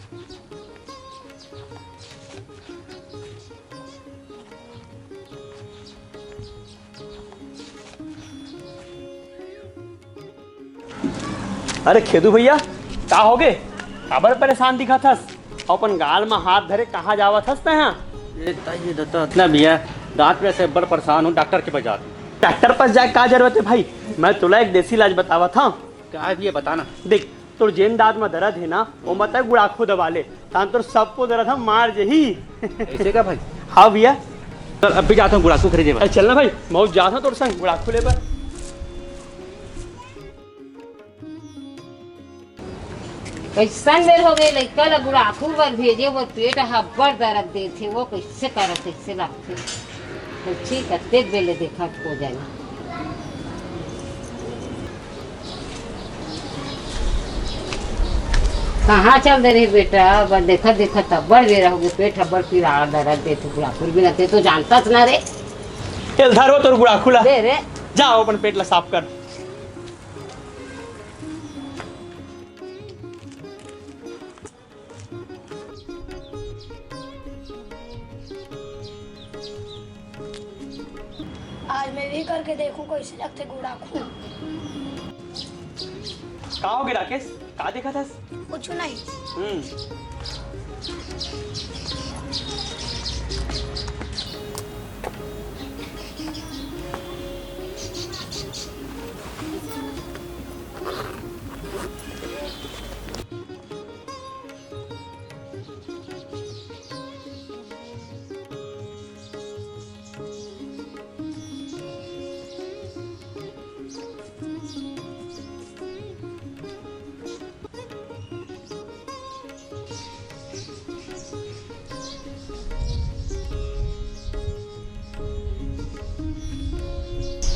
अरे खेदू भैया का हो गए? काबर परेशान दिखा थस? अपन गाल में हाथ धरे कहाँ जावा थस ना? ये इतना भैया दांत में से बड़ परेशान हूँ, डॉक्टर के पास जा। डॉक्टर पास जाए का जरूरत है भाई? मैं तुला एक देसी इलाज बतावा था। क्या भैया बताना। देख तो जेन दांत में दर्द है ना वो मत गुड़ाखू दबा ले तान तो सबको दर्द हम मार जही। ऐसे का भाई? हाँ भैया चल अब भी जाता हूँ गुड़ाखू खरीदे। चलना भाई मैं जाता हूँ तोर संग गुड़ाखू ले पर। कैसन बेर हो गए लड़का ला गुड़ाखू बर भेजे वो पेट हब्बड़ दर्द दे थे वो कैसे करत कैसे लगते तो ठीक है देख बेले देखा हो जाएगा। कहाँ चल दे रहे बेटा? बस देखा देखा तब बड़ बेरा हो गए पेट हब्बड़ पीड़ा दर्द दे थे गुड़ाखू भी लगते तो जानता ना रे। धर वो तोर गुड़ाखू ला दे रे जाओ अपन पेट ला साफ कर। आज मैं भी करके देखूं कैसे लगते गुड़ाखू। का हो गया राकेश? का देखा था? कुछ नहीं।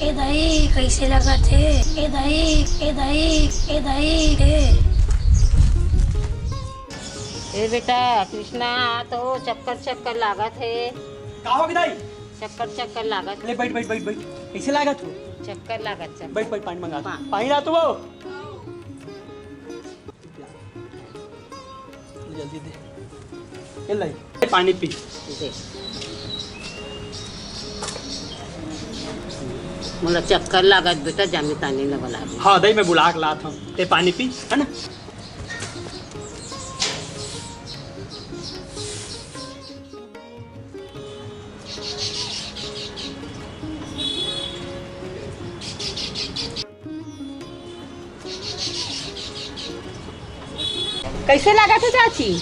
ए दही कैसे लगा थे? ए दही ए बेटा कृष्णा तो चक्कर चक्कर लागत है। का हो गया दाई? चक्कर चक्कर लागत ले बैठ बैठ बैठ बैठ। कैसे लागा तू? चक्कर लागत चक्कर। बैठ बैठ पानी मंगा पानी ला तू वो जल्दी दे। ये लाई पानी पी। दे मोला चक्कर लागत बेटा जामी तानी न बला। हाँ दही मैं बुला के लाता हूँ ते पानी पी है ना। कैसे लगा था चाची?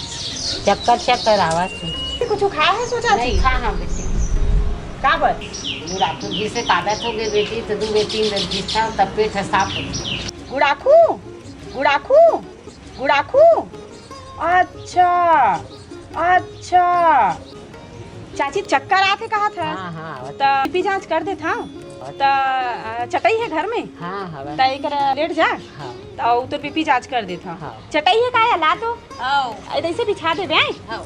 चक्कर चक्कर आवाज थी। कुछ खा है सो चाची? नहीं खा हाँ बेटी का बर? गुड़ाखू जिसे आदत हो गई बेटी तो 2-3 दिन जिसका तब पेट साफ हो। गुड़ाखू गुड़ाखू गुड़ाखू अच्छा अच्छा चाची चक्कर आते कहा था? हाँ हाँ तो बीपी जांच कर दे था तो चटाई है घर में? हाँ हाँ तो एक लेट जा हाँ तो तो बीपी जांच कर दे था। हाँ। चटाई है का ला तो ऐसे बिछा दे बे। हाँ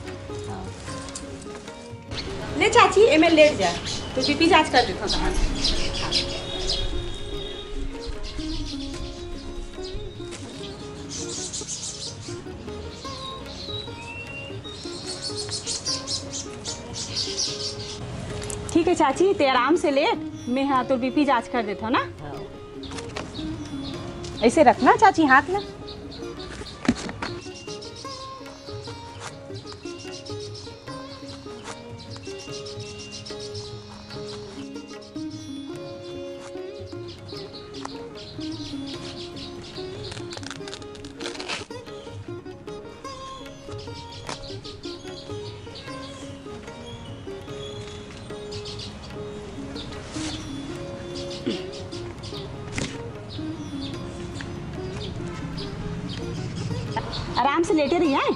ले चाची एमे लेट जा तो बीपी जांच कर देता कहाँ। ठीक है चाची ते आराम से लेट मैं हाँ तो बीपी जांच कर देता हूँ ना। ऐसे रखना चाची हाथ में। आराम से लेटे रही हैं।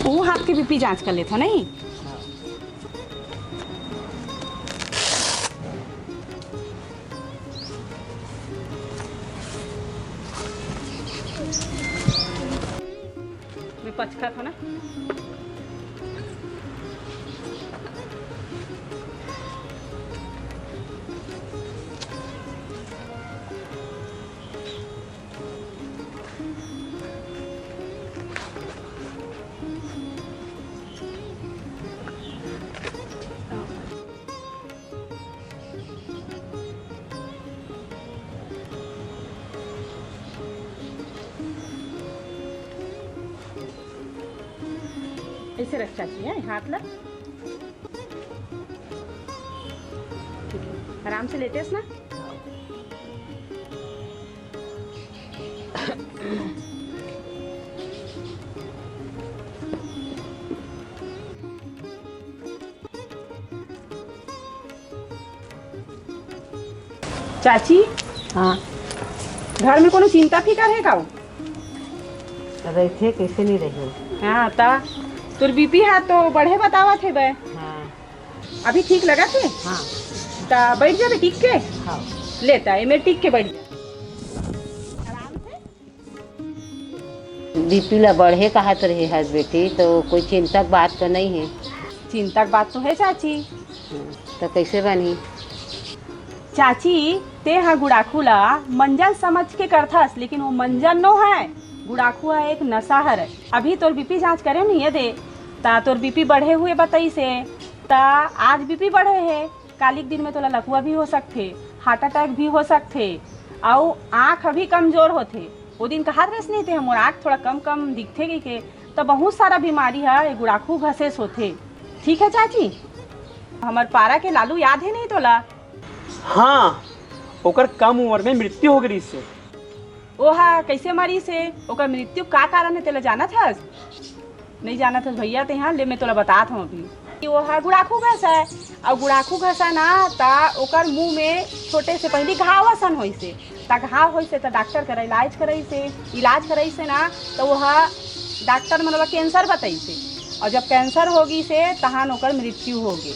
वो हाथ की बीपी जांच कर लेता नहीं। पचका था ना। ऐसे रख चाची है, हाथ लग। ठीक है, आराम से लेटेस ना। चाची, हाँ घर में कोनो चिंता फिकर है का? रहे कैसे नहीं रहे। हाँ ता तोर बीपी है तो बढ़े बतावा थे बे। हाँ अभी ठीक लगा थे? हाँ ता बैठ जा बे टिक के। हाँ लेता है मैं टिक के बैठ जा। बीपी ला बढ़े कहा तो रहे है बेटी, तो कोई चिंता की बात तो नहीं है। चिंता की बात तो है चाची। तो कैसे बनी? चाची ते हा गुड़ाखू ला मंजन समझ के करथस, लेकिन वो मंजन नो है, गुड़ाखू है एक नशा है। अभी तोर बीपी जांच करे नहीं है दे, ता तोर बीपी बढ़े हुए बताई से, ता आज बीपी बढ़े है, कालिक दिन में तोला लकवा भी हो सकते, हार्ट अटैक भी हो सकते, और आँख अभी कमजोर होते। वो दिन कहा रहे नहीं थे मोर आँख थोड़ा कम कम दिखते गई के, तो बहुत सारा बीमारी है गुड़ाखू घसेस होते। ठीक है चाची? हमार पारा के लालू याद है नहीं तोला? हाँ, ओकर कम उम्र में मृत्यु हो गई इससे। ओहा कैसे मरी से? ओकर मृत्यु का कारण है तेला जाना था? नहीं जाना था भैया ते यहाँ ले, मैं तोला बताता हूँ अभी। ओहा गुड़ाखू घस है, और गुड़ाखू घसा ना ता ओकर मुंह में छोटे से पहले घाव सन होई से, ता घाव होई से ता डॉक्टर कर इलाज करई से, इलाज करई से ना तो वह डॉक्टर मतलब कैंसर बताई से, और जब कैंसर होगी से तहान ओकर मृत्यु होगी।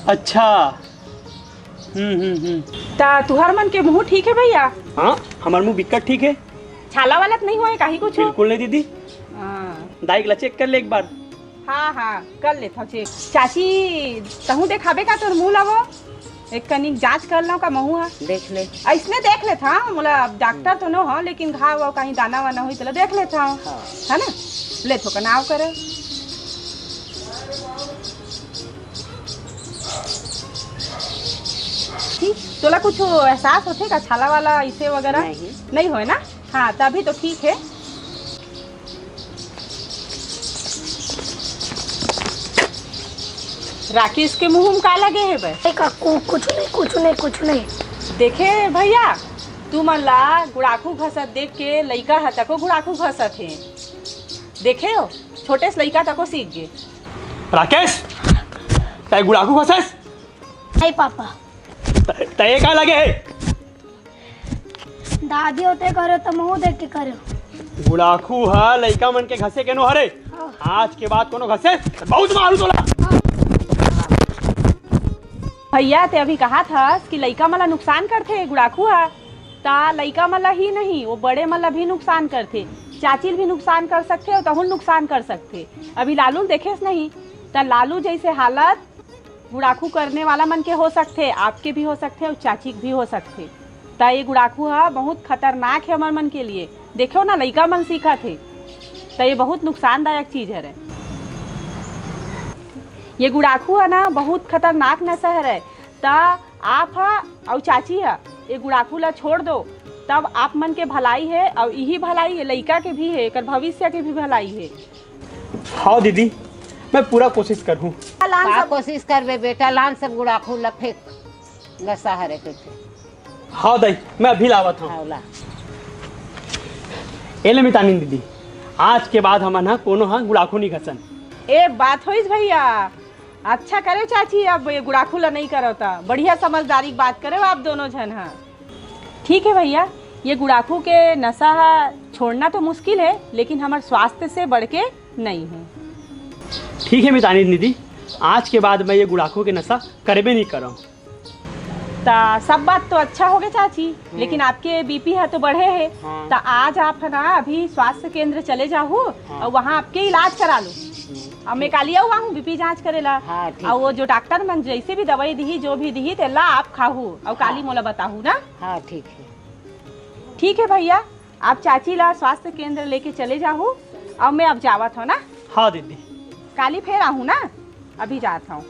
अच्छा। ता तुहर मन के मुँह ठीक है भैया? हाँ, हमार मुंह बिकट ठीक है। छाला वाला नहीं हुआ कहीं कुछ? बिल्कुल नहीं दीदी। हाँ दाई ला चेक कर ले एक बार। हाँ हाँ कर लेता हूँ चेक। चाची तहूँ देखाबे का तोर मुँह लगो, एक कनिक जांच कर लो का मुँह है। देख ले। ऐसने देख लेता हूँ, मोला डॉक्टर तो न हो, लेकिन घाव वाव कहीं दाना वाना हुई तो देख लेता हूँ। हाँ। है ना? ले तो का नाव करे। ठीक, तोला कुछ एहसास होते का छाला वाला इसे वगैरह? नहीं हो ना? हाँ तभी तो ठीक है। राकेश के मुंह में का लगे है बे? कुछ नहीं। देखे भैया, तू मन ला गुड़ाखू घसत देख के लइका ह तको गुड़ाखू घसत है। देखे हो, छोटे से लइका तको सीख गए। राकेश, तय गुड़ाखू घसस? नहीं पापा, तय का लगे है? दादी होते करो तो मुँह देख के करो। गुड़ाखू है लइका मन के घसे के नो हरे। आज के बाद कोनो घसे तो बहुत मारू तोला। भैया ते अभी कहा था कि लइका मला नुकसान करते गुड़ाखू है, ता लइका मला ही नहीं वो बड़े मला भी नुकसान करते, चाची भी नुकसान कर सकते और तहुल नुकसान कर सकते। अभी लालू देखे नहीं, ता लालू जैसे हालत गुड़ाखू करने वाला मन के हो सकते, आपके भी हो सकते और चाची भी हो सकते। ता ये गुड़ाखू है बहुत खतरनाक है हमार मन के लिए। देखो ना लइका मन सीखा थे, तो ये बहुत नुकसानदायक चीज है रे। ये गुड़ाखू है ना बहुत खतरनाक नशा है। ता आप है और चाची है, ये गुड़ाखू ला छोड़ दो, तब आप मन के भलाई है और यही भलाई है लइका के भी है, कर भविष्य के भी भलाई है। हाँ दीदी, मैं पूरा कोशिश करूँ। कोशिश करबे बेटा, लान सब गुड़ाखू ला फेंक नशा है रे। हाँ दाई, मैं अभी लावत हूँ। हाँ ला। एले मितानिन दीदी, आज के बाद हम ना कोनो हाँ गुड़ाखू नहीं घसन। ए बात होइस भैया, अच्छा करे चाची, अब ये गुड़ाखू ला नहीं करोता, बढ़िया समझदारी की बात करे आप दोनों जन। हाँ ठीक है भैया, ये गुड़ाखू के नशा छोड़ना तो मुश्किल है, लेकिन हमारे स्वास्थ्य से बढ़ के नहीं है। ठीक है मितानिन दीदी, आज के बाद मैं ये गुड़ाखू के नशा करबे नहीं कर रहा हूँ। ता सब बात तो अच्छा हो गया चाची, लेकिन आपके बीपी है तो बढ़े है। हाँ। ता आज आप है ना अभी स्वास्थ्य केंद्र चले जाओ और वहाँ आपके इलाज करा लो। अब मैं कालिया हुआ हूँ बीपी जांच करेला। हाँ, ठीक। और वो जो डॉक्टर मन जैसे भी दवाई दी जो भी दी तेला आप खाऊ और काली मोला बताहू ना। हाँ ठीक है। ठीक है भैया, आप चाची ला स्वास्थ्य केंद्र लेके चले जाओ और मैं अब जावत हूँ ना। हाँ दीदी। काली फिर आहूँ ना, अभी जाता हूँ।